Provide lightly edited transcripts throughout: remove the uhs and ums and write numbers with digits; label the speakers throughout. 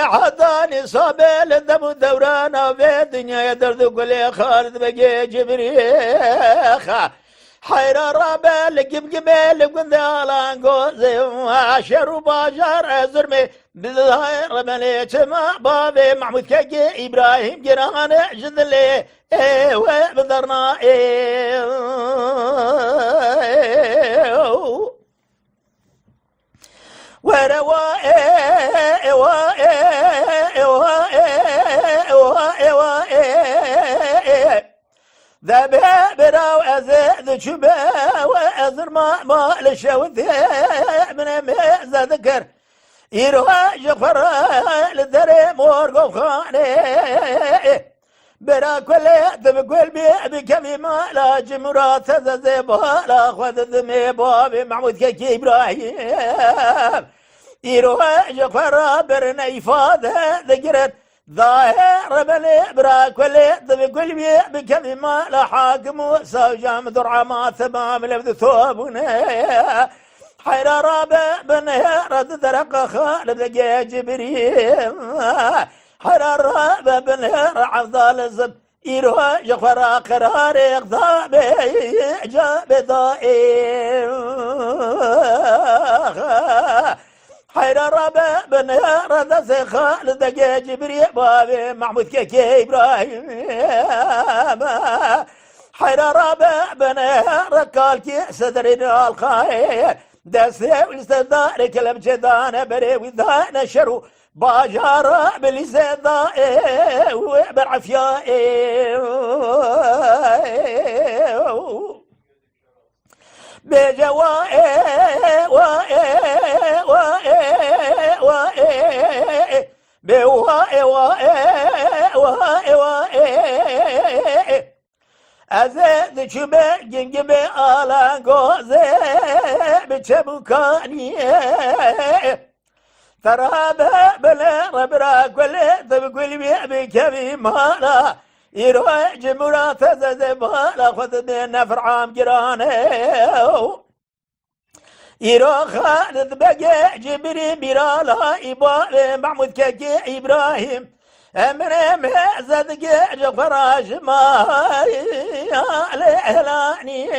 Speaker 1: عطاني صابل الدم دوران في الدنيا يدرد كل خالد بقي جبريخ حيرة رابل قبل قندالان قوزي عشر باجر زرمي بالظاهر مليت ما بابي محمود كاكي إبراهيم جيران جدلي وبدرنا ذا براو أزيد شبه وأزر ما لشوثي من ميزة ذكر يروح جفر للذري مورقو خاني برا كل تبقل بكمي ما لا جمرات زيبا لا خذ ذمي بابي محمود كاكي إبراهيم يروح جفر برني فاذا ذكرت ظاهر بني برا كل تبقل بكمي ما لا حاكم سوجام درعا ما ثمام لبذ ثوبني حير رابع بني رد درق خالد جبريل حير رابع بني عفضال الزب يروح جفر قرار يغضب جاب ضائر حير رابع بن رد خالد جبريل بابي محمود كاكي إبراهيم حير رابع بن ركالكي صدرنا الخير دسي والاستدار كلام جدان بري وذان شرو باجار بالإستدار وبالعافية أزيد شبه جنجبه آلان قوزي بچبوكاني ترابه بلا ربرا كل تبقل بكبي مالا يروح جمرات زبالا خذ من فرعام جراني يروح خالد بقى جبري بيرالا إبا محمود كاكي إبراهيم أمرم زدق جفراج ما الإعلاني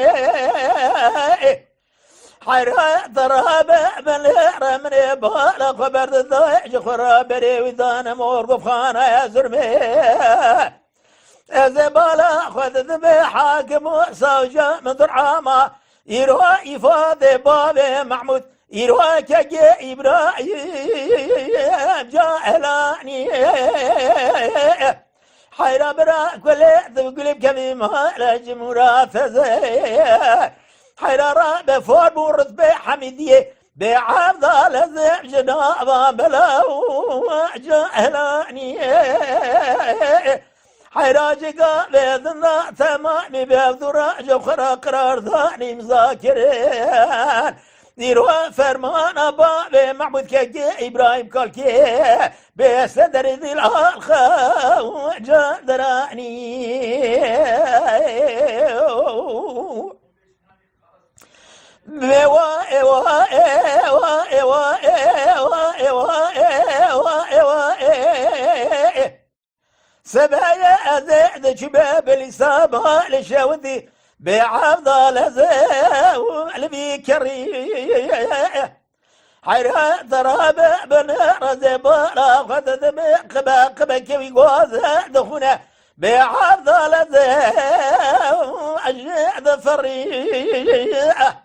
Speaker 1: حيرة ضرب بالرمن بالا خبر ضيع جفرا بري وذان مورقف خانة يا زرمي زبالا خذ ذبي حاكم صوجة من درعاما يروح يفاضي بابي محمود يروح كاكي إبراهيم جاهلاني حيرة برا كل تقلب كمي مالا جمرات زي حيرة رابع فور بورد بحميدية بعبد الزب جنابا بلاو جاهلاني حيراجي قابضنا تمامي بابدرا جوخرا قرار ثاني مذاكرين ديروا فرمان بابي محمود كاكي إبراهيم كالكي بصدر ذي الأخ جادراني سبايا أزيد شباب الإصابة لشاوذي بعبد الزاو البكري حيرة ضرب بن رزبارا خذ قبا كوي غوز دخونا بعبد الزاو أجد فريع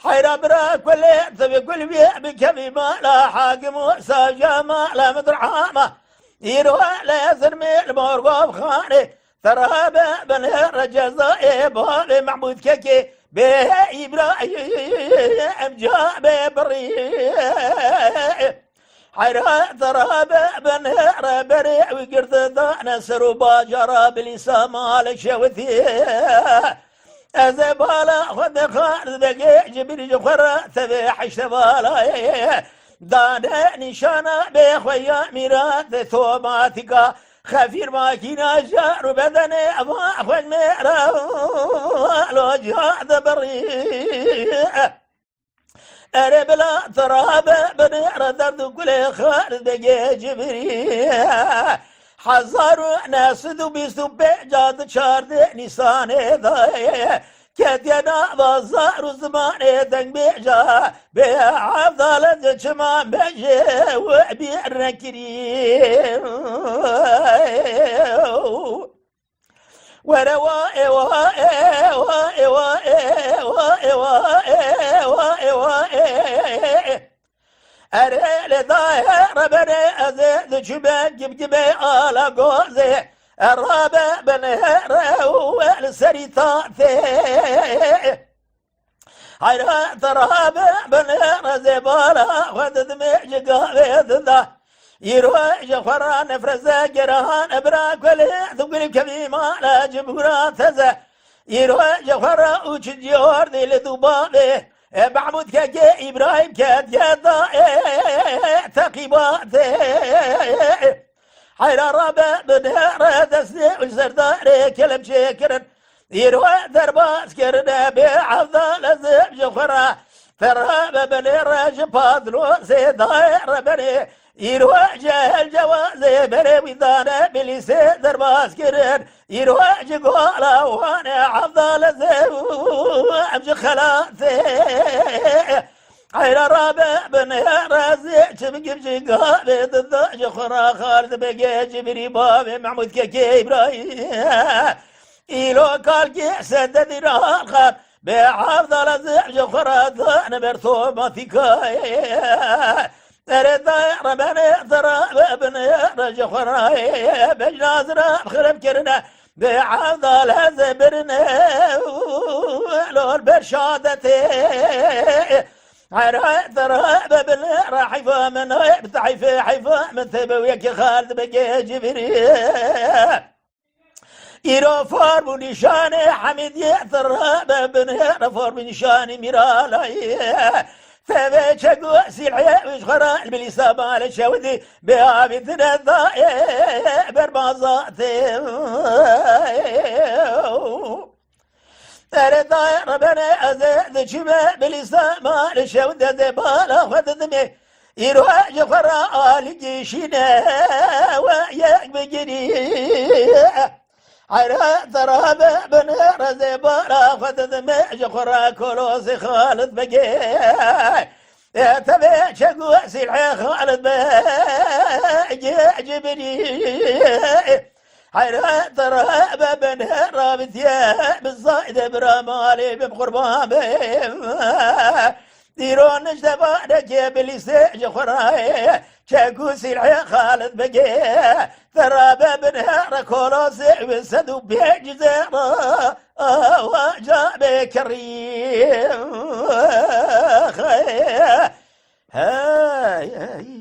Speaker 1: حيرة برا كل تبي كل بكمي ما لا حاكم ساجا ما لا مدرعامة يروح لا يزرمي المرغوب خاني ترابا بن الرجزاء بابي محمود كاكي به إبراهيم جاب بريء حيرة ترابا بن ربريع وقرد نسر باجر بالإسام على شوثي أزبالا خد خارد بقى جبري جخرة تبيح اشتبالا دانا نشانا بخويا ميرات توماتيكا خفير ماكينة جار بدني أما أخوان ميرا لو جاد بريء أربلا تراب بنير درد كل خارد بقى جبري حزار ناس ذو بيستو بجاد شارد نسان ذاي كتنا بازار زمان دنگ بجا بعضالة جمع بجي وبير كريم ورواء أريل ضايع ربنا أزيد شبك جبجبي على قوزي الرابع بنهر والسريطاتي حيرا ترابع بنهر زبالة ودمج قابي ذا يروح جفران نفرزا جرهان أبراك وليه ثقل كميما لا جمهورات هزا يروح جفران وشجيور ذي لذبابي محمود كاكي إبراهيم كاتيادا تقيبات حيرا رابع بنهر دسني والسردار كلم شكرا يروح درباس كرنا بعضا لزم جفرا فرابع بنهر جفاضلو سيداير بني يروح جاهل جوازي بني ويدانا بليسي درباس كرن يروح جقولا وانا عضا لزم امجي خلاتي حيرا رابع بنهر رازي شبك بشقا بيد الضاج خرا خالد بقى جبري بابي محمود كاكي إبراهيم إيلو كالكي سدد الخار بعرض لزع جخرا ذان برثو ماثيكاي أريد ربنا ترى بابن جخرا بجنازنا بخرب كرنا بعرض لزبرنا لول برشادتي عرفت رهب راحفة من بتحيفة حيفة من ثبويك يا خالد بقى جبري إيرو فور بنشان حميد يأثر رهب بن فور بنشان ميرالاي ثبت شقو سلعي وشخرا بالإصابة على الشودي بأبي ثلاثة بربازاتي أريد ربنا أزيد شبه بالإسلام لشودة دبالة خدمي يروح جفرا آل جيشنا وياك بجري عرات رابع بن رزبالة خدمي جفرا كولوس خالد بقي تبع شقو سلحي خالد بقي جبري حيرات رهب بنهر رابط يا بالصايد برامالي بقربان ديرون اشتبانك يا باليسيج خراي شاكو سلحي خالد بقي ثراب بنهر كولوسي وسدو بيجزيرا وجاب كريم هاي